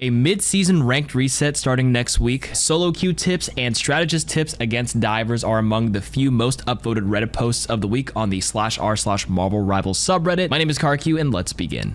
A mid-season ranked reset starting next week. Solo queue tips and strategist tips against divers are among the few most upvoted Reddit posts of the week on the /r/marvelrivals subreddit. My name is KarQ and let's begin.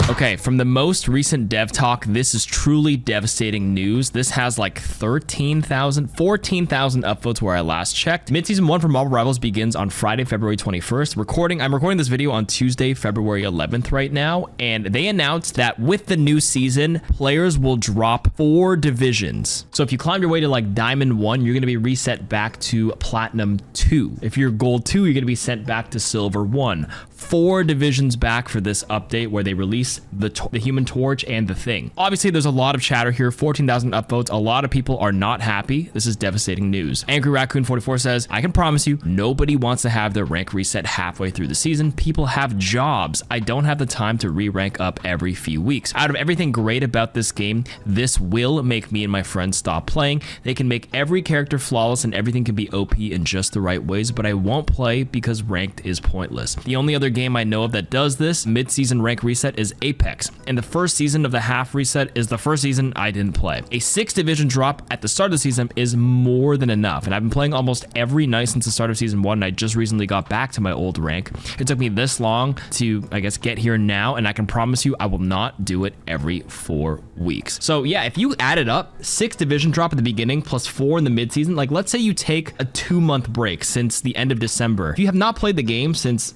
Okay, from the most recent dev talk, this is truly devastating news. This has like 14,000 upvotes where I last checked. Mid-season 1 for Marvel Rivals begins on Friday, February 21st. I'm recording this video on Tuesday, February 11th right now, and they announced that with the new season, players will drop 4 divisions. So if you climb your way to like Diamond 1, you're going to be reset back to Platinum 2. If you're Gold 2, you're going to be sent back to Silver 1. 4 divisions back for this update where they release the Human Torch and the Thing. Obviously, there's a lot of chatter here. 14,000 upvotes. A lot of people are not happy. This is devastating news. Angry Raccoon 44 says, I can promise you, nobody wants to have their rank reset halfway through the season. People have jobs. I don't have the time to re-rank up every few weeks. Out of everything great about this game, this will make me and my friends stop playing. They can make every character flawless and everything can be OP in just the right ways, but I won't play because ranked is pointless. The only other game I know of that does this mid-season rank reset is Apex, and the first season of the half reset is the first season I didn't play. A 6 division drop at the start of the season is more than enough, and I've been playing almost every night since the start of season 1, and I just recently got back to my old rank. It took me this long to, I guess, get here now, and I can promise you I will not do it every 4 weeks. So yeah, if you add it up, 6 division drop at the beginning plus 4 in the mid-season, like let's say you take a 2-month break since the end of December. If you have not played the game since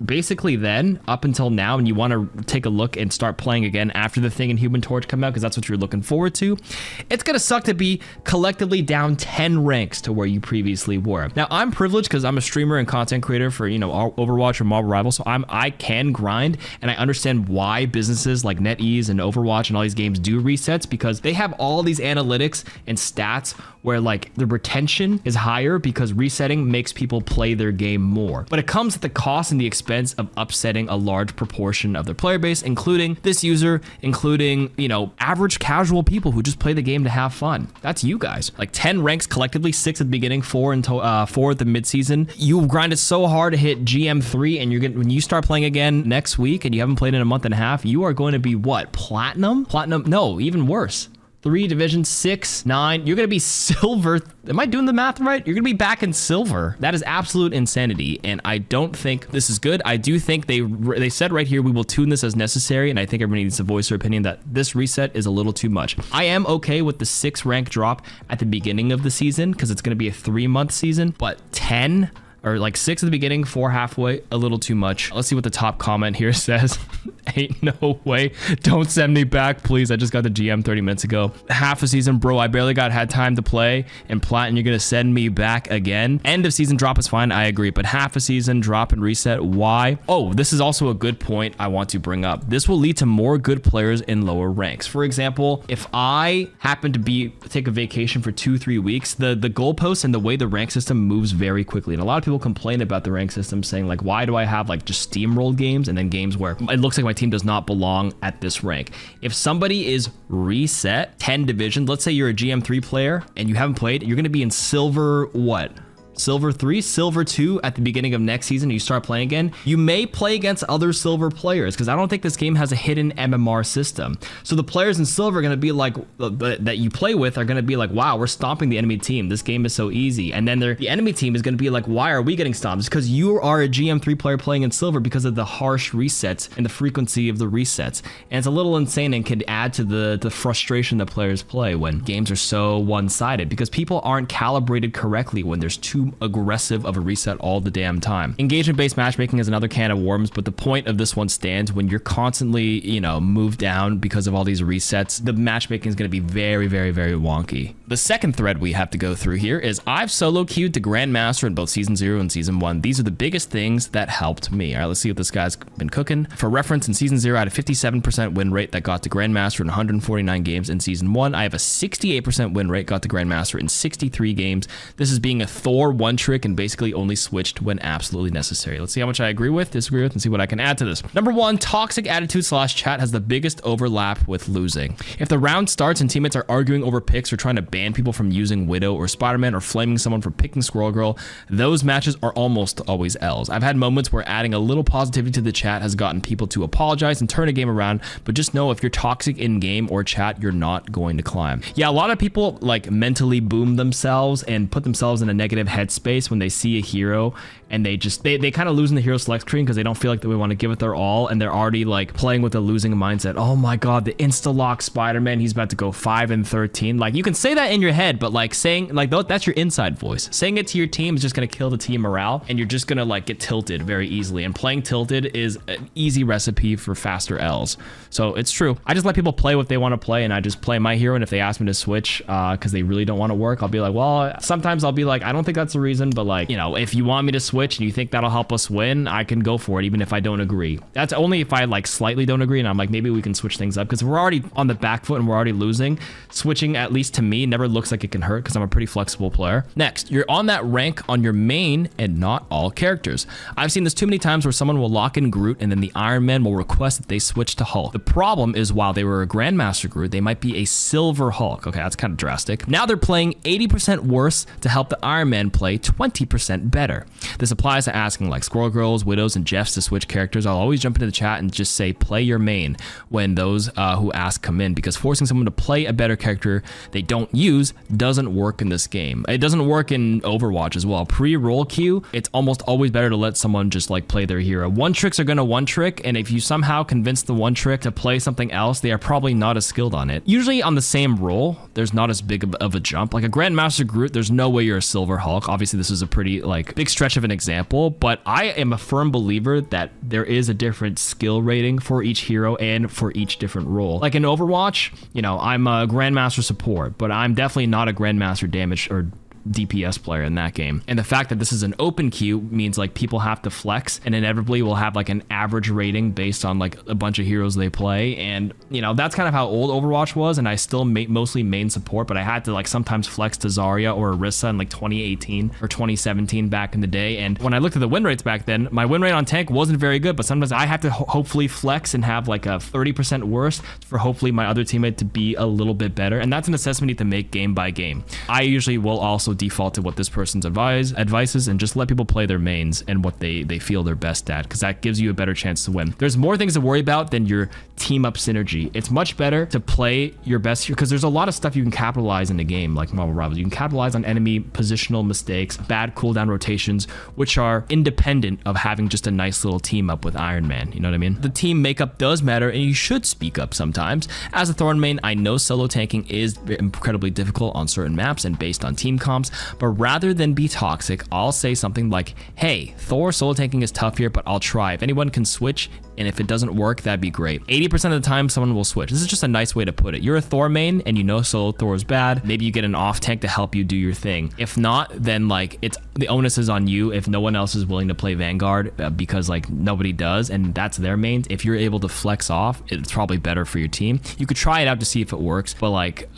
basically then up until now, and you want to take a look and start playing again after the Thing and Human Torch come out because that's what you're looking forward to, it's gonna suck to be collectively down 10 ranks to where you previously were. Now I'm privileged because I'm a streamer and content creator for, you know, Overwatch or Marvel Rivals, so I can grind, and I understand why businesses like NetEase and Overwatch and all these games do resets, because they have all these analytics and stats where like the retention is higher because resetting makes people play their game more. But it comes at the cost and the expense of upsetting a large proportion of their player base, including this user, including, you know, average casual people who just play the game to have fun. That's you guys. Like 10 ranks collectively, 6 at the beginning, 4 at the midseason. You grinded so hard to hit GM3, and when you start playing again next week and you haven't played in a month and a half, you are going to be what? Platinum? No, even worse. 3 divisions, 6, 9. You're going to be silver. Am I doing the math right? You're going to be back in silver. That is absolute insanity, and I don't think this is good. I do think they said right here, we will tune this as necessary, and I think everybody needs to voice their opinion that this reset is a little too much. I am okay with the 6 rank drop at the beginning of the season because it's going to be a 3-month season, but 10 or like 6 at the beginning, 4 halfway, a little too much. Let's see what the top comment here says. Ain't no way. Don't send me back, please. I just got the GM 30 minutes ago. Half a season, bro. I barely had time to play. And Platinum, you're going to send me back again. End of season drop is fine. I agree. But half a season drop and reset. Why? Oh, this is also a good point I want to bring up. This will lead to more good players in lower ranks. For example, if I happen to take a vacation for 2-3 weeks, the goalposts and the way the rank system moves very quickly. And a lot of people complain about the rank system, saying like, why do I have like just steamrolled games and then games where it looks like my team does not belong at this rank? If somebody is reset 10 divisions, let's say you're a GM3 player and you haven't played, you're going to be in silver what? Silver 3, Silver 2 at the beginning of next season, you start playing again, you may play against other silver players because I don't think this game has a hidden MMR system. So the players in silver are going to be like, that you play with are going to be like, wow, we're stomping the enemy team. This game is so easy. And then the enemy team is going to be like, why are we getting stomped? It's because you are a GM3 player playing in silver because of the harsh resets and the frequency of the resets. And it's a little insane and can add to the frustration that players play when games are so one-sided because people aren't calibrated correctly when there's too aggressive of a reset all the damn time. Engagement-based matchmaking is another can of worms, but the point of this one stands. When you're constantly, you know, moved down because of all these resets, the matchmaking is going to be very, very, very wonky. The second thread we have to go through here is I've solo queued to Grandmaster in both Season 0 and Season 1. These are the biggest things that helped me. All right, let's see what this guy's been cooking. For reference, in Season 0, I had a 57% win rate that got to Grandmaster in 149 games. In Season 1, I have a 68% win rate, got to Grandmaster in 63 games. This is being a Thor one trick and basically only switched when absolutely necessary. Let's see how much I agree with, disagree with, and see what I can add to this. Number 1, toxic attitude / chat has the biggest overlap with losing. If the round starts and teammates are arguing over picks or trying to ban people from using Widow or Spider-Man or flaming someone for picking Squirrel Girl, those matches are almost always L's. I've had moments where adding a little positivity to the chat has gotten people to apologize and turn a game around, but just know if you're toxic in game or chat, you're not going to climb. Yeah, a lot of people like mentally boom themselves and put themselves in a negative headspace when they see a hero and they kind of lose in the hero select screen because they don't feel like they want to give it their all, and they're already like playing with a losing mindset. Oh my god, the insta-lock Spider-Man, he's about to go 5 and 13. Like, you can say that in your head, but like saying like that's your inside voice. Saying it to your team is just gonna kill the team morale, and you're just gonna like get tilted very easily, and playing tilted is an easy recipe for faster L's. So it's true. I just let people play what they want to play, and I just play my hero, and if they ask me to switch because they really don't want to work, I'll be like, well, sometimes I'll be like, I don't think that's the reason, but like, you know, if you want me to switch and you think that'll help us win, I can go for it, even if I don't agree. That's only if I like slightly don't agree and I'm like, maybe we can switch things up, because we're already on the back foot and we're already losing. Switching, at least to me, never looks like it can hurt because I'm a pretty flexible player. Next, you're on that rank on your main and not all characters. I've seen this too many times where someone will lock in Groot and then the Iron Man will request that they switch to Hulk. The problem is, while they were a Grandmaster Groot, they might be a Silver Hulk. Okay, that's kind of drastic. Now they're playing 80% worse to help the Iron Man play 20% better. This applies to asking like Squirrel Girls, Widows, and Jeffs to switch characters. I'll always jump into the chat and just say play your main when those who ask come in, because forcing someone to play a better character they don't use doesn't work in this game. It doesn't work in Overwatch as well. Pre-roll queue, it's almost always better to let someone just like play their hero. One tricks are gonna one trick, and if you somehow convince the one trick to play something else, they are probably not as skilled on it. Usually on the same role, there's not as big of a jump. Like a Grandmaster Groot, there's no way you're a Silver Hulk. Obviously this is a pretty like big stretch of an example, but I am a firm believer that there is a different skill rating for each hero and for each different role. Like in Overwatch, you know, I'm a Grandmaster support, but I'm definitely not a Grandmaster damage or DPS player in that game. And the fact that this is an open queue means like people have to flex, and inevitably will have like an average rating based on like a bunch of heroes they play. And you know, that's kind of how old Overwatch was, and I still mostly main support, but I had to like sometimes flex to Zarya or Orisa in like 2018 or 2017 back in the day. And when I looked at the win rates back then, my win rate on tank wasn't very good, but sometimes I have to hopefully flex and have like a 30% worse for hopefully my other teammate to be a little bit better. And that's an assessment you need to make game by game. I usually will also default to what this person's advice is and just let people play their mains and what they feel they're best at, because that gives you a better chance to win. There's more things to worry about than your team up synergy. It's much better to play your best here, because there's a lot of stuff you can capitalize in the game, like Marvel Rivals. You can capitalize on enemy positional mistakes, bad cooldown rotations, which are independent of having just a nice little team up with Iron Man. You know what I mean? The team makeup does matter, and you should speak up sometimes. As a Thorn main, I know solo tanking is incredibly difficult on certain maps and based on team comps, but rather than be toxic, I'll say something like, hey, Thor solo tanking is tough here, but I'll try. If anyone can switch, and if it doesn't work, that'd be great. 80% of the time, someone will switch. This is just a nice way to put it. You're a Thor main, and you know solo Thor is bad. Maybe you get an off tank to help you do your thing. If not, then like the onus is on you if no one else is willing to play Vanguard, because like nobody does, and that's their mains. If you're able to flex off, it's probably better for your team. You could try it out to see if it works, but like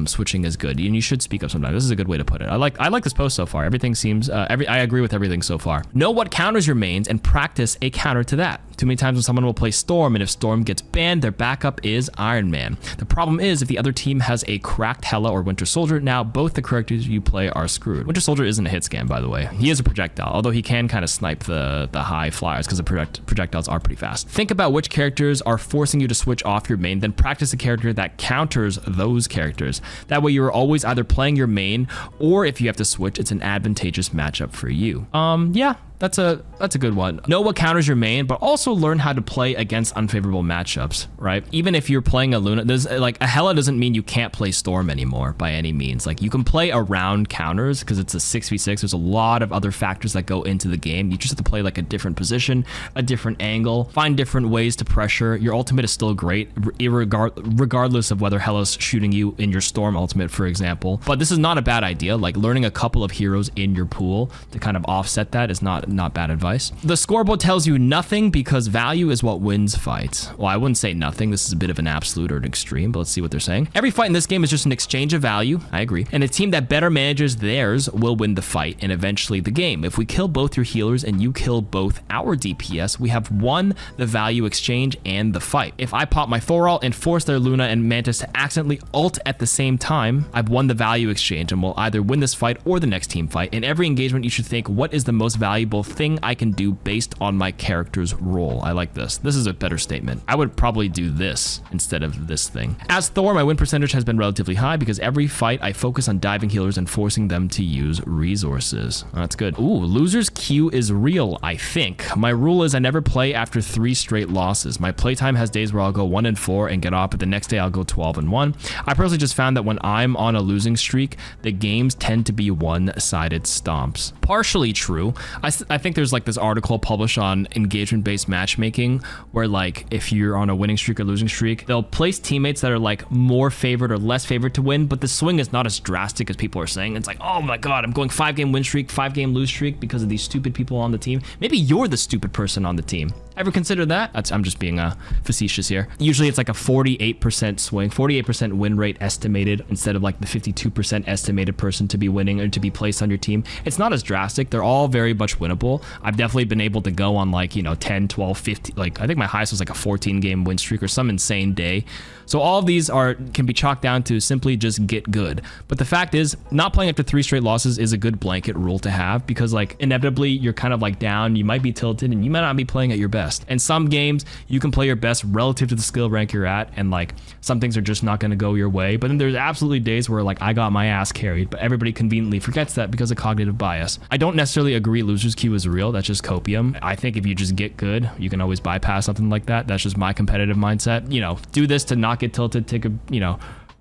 switching is good, and you should speak up sometimes. This is a good way to put it. I like this post so far. Everything seems I agree with everything so far. Know what counters your mains and practice a counter to that. Too many times when someone will play Storm, and if Storm gets banned, their backup is Iron Man. The problem is if the other team has a cracked Hela or Winter Soldier, now both the characters you play are screwed. Winter Soldier isn't a hit scan, by the way. He is a projectile, although he can kind of snipe the high flyers because the projectiles are pretty fast. Think about which characters are forcing you to switch off your main, then practice a character that counters those characters. That way you're always either playing your main, or if you have to switch, it's an advantageous matchup for you. Yeah. That's a good one. Know what counters your main, but also learn how to play against unfavorable matchups, right? Even if you're playing a Luna, there's like a Hela doesn't mean you can't play Storm anymore by any means. Like you can play around counters because it's a 6v6. There's a lot of other factors that go into the game. You just have to play like a different position, a different angle, find different ways to pressure. Your ultimate is still great, regardless of whether Hela's shooting you in your Storm ultimate, for example. But this is not a bad idea. Like learning a couple of heroes in your pool to kind of offset that is not Not bad advice. The scoreboard tells you nothing because value is what wins fights. Well, I wouldn't say nothing. This is a bit of an absolute or an extreme, but let's see what they're saying. Every fight in this game is just an exchange of value. I agree. And a team that better manages theirs will win the fight and eventually the game. If we kill both your healers and you kill both our DPS, we have won the value exchange and the fight. If I pop my 4 ult and force their Luna and Mantis to accidentally ult at the same time, I've won the value exchange and will either win this fight or the next team fight. In every engagement, you should think, what is the most valuable thing I can do based on my character's role? I like this. This is a better statement. I would probably do this instead of this thing. As Thor, my win percentage has been relatively high because every fight I focus on diving healers and forcing them to use resources. That's good. Ooh, loser's Q is real, I think. My rule is I never play after 3 straight losses. My playtime has days where I'll go 1-4 and get off, but the next day I'll go 12-1. I personally just found that when I'm on a losing streak, the games tend to be one-sided stomps. Partially true. I think there's like this article published on engagement-based matchmaking where like if you're on a winning streak or losing streak, they'll place teammates that are like more favored or less favored to win, but the swing is not as drastic as people are saying. It's like, oh my God, I'm going 5-game win streak, 5-game lose streak because of these stupid people on the team. Maybe you're the stupid person on the team. Ever consider that? I'm just being facetious here. Usually it's like a 48% swing, 48% win rate estimated instead of like the 52% estimated person to be winning or to be placed on your team. It's not as drastic. They're all very much winnable. I've definitely been able to go on like, 10, 12, 15, like I think my highest was like a 14-game win streak or some insane day. So all of these can be chalked down to simply just get good. But the fact is, not playing after 3 straight losses is a good blanket rule to have because like inevitably you're kind of like down, you might be tilted and you might not be playing at your best. And some games you can play your best relative to the skill rank you're at and like some things are just not going to go your way. But then there's absolutely days where like I got my ass carried, but everybody conveniently forgets that because of cognitive bias. I don't necessarily agree loser's Q is real. That's just copium. I think if you just get good, you can always bypass something like that. That's just my competitive mindset. Do this to not get tilted, take a,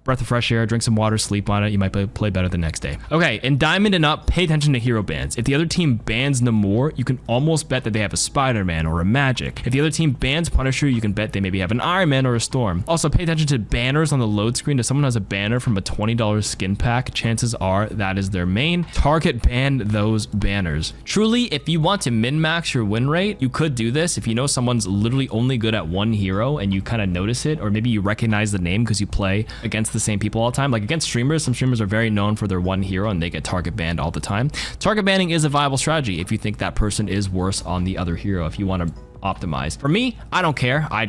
breath of fresh air, drink some water, sleep on it. You might play better the next day. Okay, in Diamond and up, pay attention to hero bans. If the other team bans Namor, you can almost bet that they have a Spider-Man or a Magic. If the other team bans Punisher, you can bet they maybe have an Iron Man or a Storm. Also, pay attention to banners on the load screen. If someone has a banner from a $20 skin pack, chances are that is their main. Target ban those banners. Truly, if you want to min-max your win rate, you could do this. If you know someone's literally only good at one hero and you kind of notice it, or maybe you recognize the name because you play against the same people all the time. Like against streamers, some streamers are very known for their one hero and they get target banned all the time. Target banning is a viable strategy if you think that person is worse on the other hero, if you want to optimize. For me, I don't care. I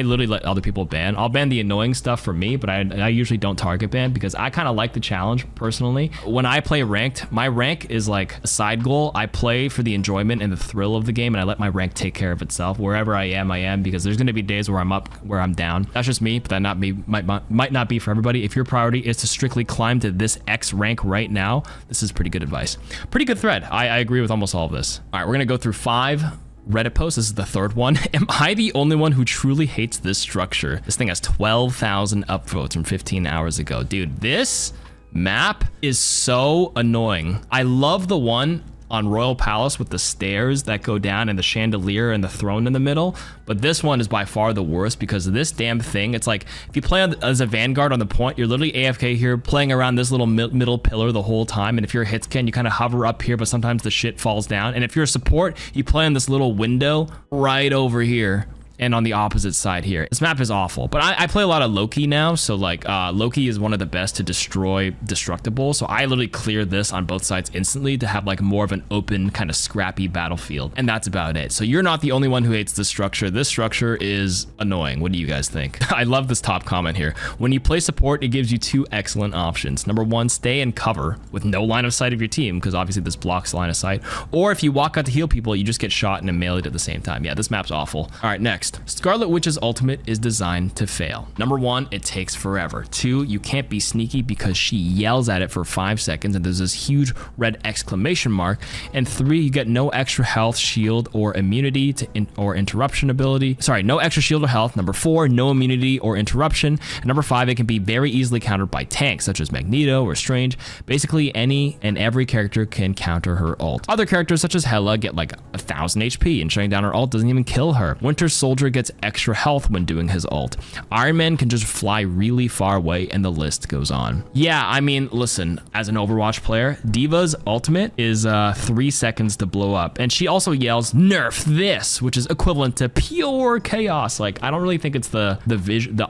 literally let other people ban. I'll ban the annoying stuff for me, but I usually don't target ban because I kind of like the challenge personally. When I play ranked, my rank is like a side goal. I play for the enjoyment and the thrill of the game and I let my rank take care of itself. Wherever I am because there's going to be days where I'm up, where I'm down. That's just me, but that might not be for everybody. If your priority is to strictly climb to this X rank right now, this is pretty good advice. Pretty good thread. I agree with almost all of this. All right, we're going to go through 5 Reddit post. This is the 3rd one. Am I the only one who truly hates this structure? This thing has 12,000 upvotes from 15 hours ago. Dude, this map is so annoying. I love the one on Royal Palace with the stairs that go down and the chandelier and the throne in the middle, but this one is by far the worst because this damn thing, it's like if you play as a Vanguard on the point, you're literally AFK here playing around this little middle pillar the whole time, and if you're a hitscan, you kind of hover up here, but sometimes the shit falls down, and if you're a support, you play on this little window right over here and on the opposite side here. This map is awful, but I play a lot of Loki now, so like Loki is one of the best to destroy destructible, so I literally clear this on both sides instantly to have like more of an open kind of scrappy battlefield, and that's about it. So you're not the only one who hates this structure. This structure is annoying. What do you guys think? I love this top comment here. When you play support, it gives you 2 excellent options. Number 1, stay in cover with no line of sight of your team, because obviously this blocks line of sight, or if you walk out to heal people, you just get shot and meleeed at the same time. Yeah, this map's awful. All right, next. Scarlet Witch's ultimate is designed to fail. Number 1, it takes forever. 2, you can't be sneaky because she yells at it for 5 seconds and there's this huge red exclamation mark. And 3, you get no extra health, shield, or immunity or interruption ability. Sorry, no extra shield or health. Number 4, no immunity or interruption. And number 5, it can be very easily countered by tanks such as Magneto or Strange. Basically, any and every character can counter her ult. Other characters such as Hela get like 1,000 HP and shutting down her ult doesn't even kill her. Winter Soldier soldier gets extra health when doing his ult. Iron Man can just fly really far away, and the list goes on. Yeah, I mean, listen, as an Overwatch player, D.Va's ultimate is 3 seconds to blow up, and she also yells nerf this, which is equivalent to pure chaos. Like, I don't really think it's the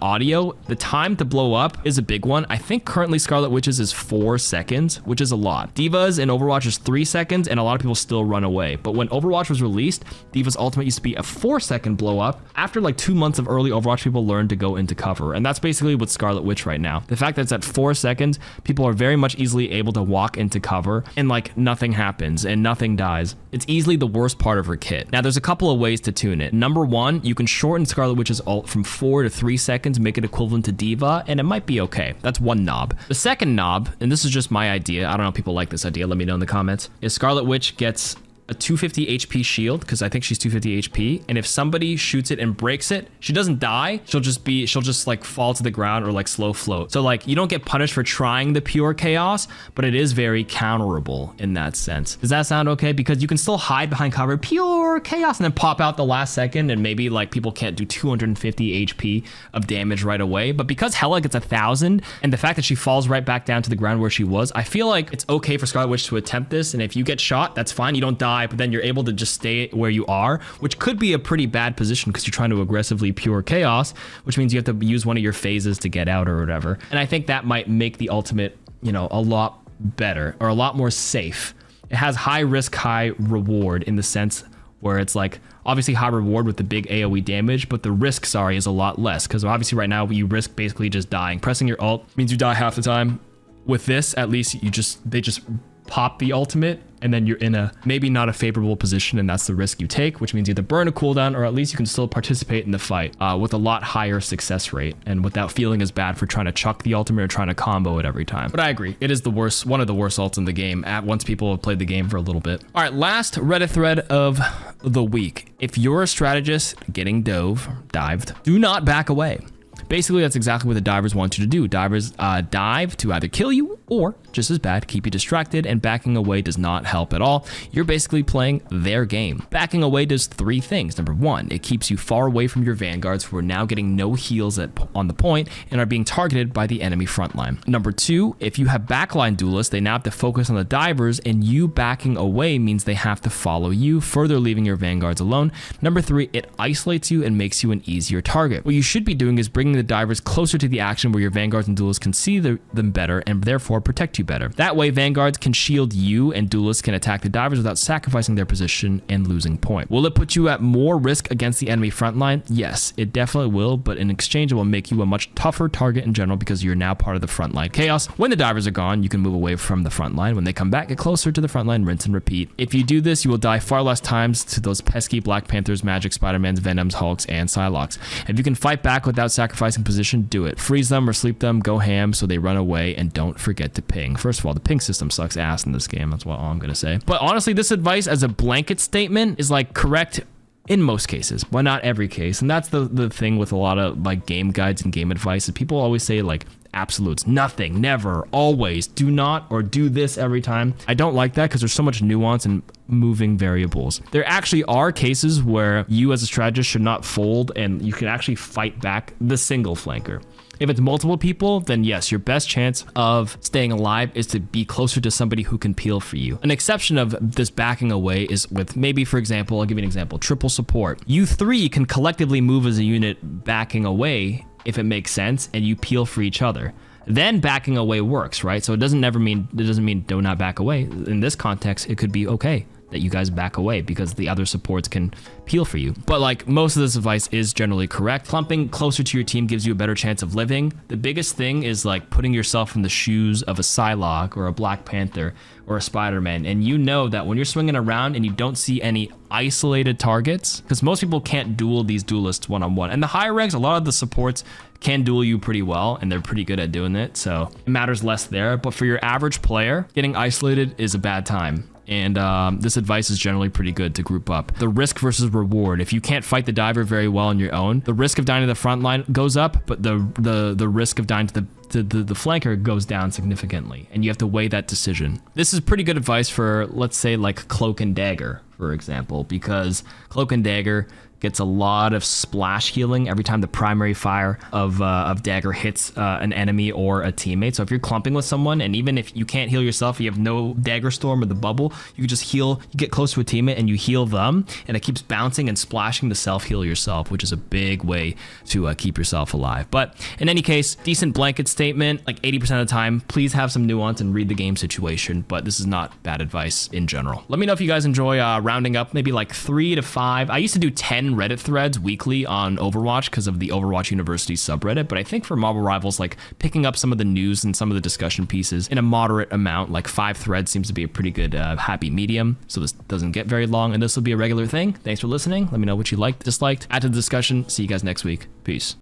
audio. The time to blow up is a big one. I think currently Scarlet Witch's is 4 seconds, which is a lot. D.Va's in Overwatch is 3 seconds, and a lot of people still run away. But when Overwatch was released, D.Va's ultimate used to be a 4-second blow up. After like 2 months of early Overwatch, people learned to go into cover, and that's basically with Scarlet Witch right now. The fact that it's at 4 seconds, people are very much easily able to walk into cover, and like nothing happens and nothing dies. It's easily the worst part of her kit. Now there's a couple of ways to tune it. Number one, you can shorten Scarlet Witch's ult from 4 to 3 seconds, make it equivalent to D.Va, and it might be okay. That's one knob. The second knob, and this is just my idea, I don't know if people like this idea, let me know in the comments, is Scarlet Witch gets a 250 HP shield, because I think she's 250 HP, and if somebody shoots it and breaks it, she doesn't die, she'll just like fall to the ground or like slow float. So like you don't get punished for trying the pure chaos, but it is very counterable in that sense. Does that sound okay? Because you can still hide behind cover, pure chaos, and then pop out the last second, and maybe like people can't do 250 HP of damage right away. But because Hela gets 1,000, and the fact that she falls right back down to the ground where she was, I feel like it's okay for Scarlet Witch to attempt this, and if you get shot, that's fine, you don't die, but then you're able to just stay where you are, which could be a pretty bad position because you're trying to aggressively pure chaos, which means you have to use one of your phases to get out or whatever. And I think that might make the ultimate, you know, a lot better or a lot more safe. It has high risk, high reward in the sense where it's like obviously high reward with the big AoE damage, but the risk, is a lot less, because obviously right now you risk basically just dying. Pressing your ult means you die half the time. With this, at least they just pop the ultimate, and then you're in a maybe not a favorable position, and that's the risk you take, which means you either burn a cooldown or at least you can still participate in the fight with a lot higher success rate and without feeling as bad for trying to chuck the ultimate or trying to combo it every time. But I agree, it is one of the worst ults in the game once people have played the game for a little bit. All right, last Reddit thread of the week. If you're a strategist getting dived, do not back away. Basically, that's exactly what the divers want you to do. Divers dive to either kill you or, just as bad, keep you distracted, and backing away does not help at all. You're basically playing their game. Backing away does 3 things. Number 1, it keeps you far away from your vanguards who are now getting no heals on the point and are being targeted by the enemy frontline. Number 2, if you have backline duelists, they now have to focus on the divers, and you backing away means they have to follow you, further leaving your vanguards alone. Number 3, it isolates you and makes you an easier target. What you should be doing is bringing the divers closer to the action where your vanguards and duelists can see them better and therefore protect you better. That way, vanguards can shield you and duelists can attack the divers without sacrificing their position and losing point. Will it put you at more risk against the enemy frontline? Yes, it definitely will, but in exchange, it will make you a much tougher target in general because you're now part of the frontline chaos. When the divers are gone, you can move away from the frontline. When they come back, get closer to the frontline, rinse and repeat. If you do this, you will die far less times to those pesky Black Panthers, Magic, Spider-Mans, Venoms, Hulks, and Psylocks. If you can fight back without sacrificing position, do it. Freeze them or sleep them, go ham so they run away, and don't forget to ping. First of all, the ping system sucks ass in this game. That's all I'm gonna say. But honestly, this advice as a blanket statement is like correct in most cases, but not every case. And that's the thing with a lot of like game guides and game advice is people always say like absolutes, nothing, never, always, do not, or do this every time. I don't like that because there's so much nuance and moving variables. There actually are cases where you as a strategist should not fold and you can actually fight back the single flanker. If it's multiple people, then yes, your best chance of staying alive is to be closer to somebody who can peel for you. An exception of this backing away is with maybe, for example, I'll give you an example, triple support. You 3 can collectively move as a unit backing away if it makes sense and you peel for each other. Then backing away works, right? So it doesn't mean do not back away. In this context, it could be okay that you guys back away because the other supports can peel for you. But like most of this advice is generally correct. Clumping closer to your team gives you a better chance of living. The biggest thing is like putting yourself in the shoes of a Psylocke or a Black Panther or a Spider-Man. And you know that when you're swinging around and you don't see any isolated targets, because most people can't duel these duelists one-on-one. And the higher ranks, a lot of the supports can duel you pretty well and they're pretty good at doing it. So it matters less there. But for your average player, getting isolated is a bad time. And this advice is generally pretty good to group up. The risk versus reward. If you can't fight the diver very well on your own, the risk of dying to the front line goes up, but the risk of dying to the flanker goes down significantly, and you have to weigh that decision. This is pretty good advice for, let's say, like Cloak and Dagger, for example, because Cloak and Dagger gets a lot of splash healing every time the primary fire of dagger hits an enemy or a teammate. So if you're clumping with someone, and even if you can't heal yourself, you have no dagger storm or the bubble, you can just heal. You get close to a teammate and you heal them, and it keeps bouncing and splashing to self heal yourself, which is a big way to keep yourself alive. But in any case, decent blanket statement. Like 80% of the time, please have some nuance and read the game situation, but this is not bad advice in general. Let me know if you guys enjoy rounding up maybe like 3 to 5. I used to do 10 Reddit threads weekly on Overwatch because of the Overwatch University subreddit, but I think for Marvel Rivals, like picking up some of the news and some of the discussion pieces in a moderate amount, like 5 threads seems to be a pretty good happy medium, so this doesn't get very long, and this will be a regular thing. Thanks for listening. Let me know what you liked, disliked, add to the discussion. See you guys next week. Peace.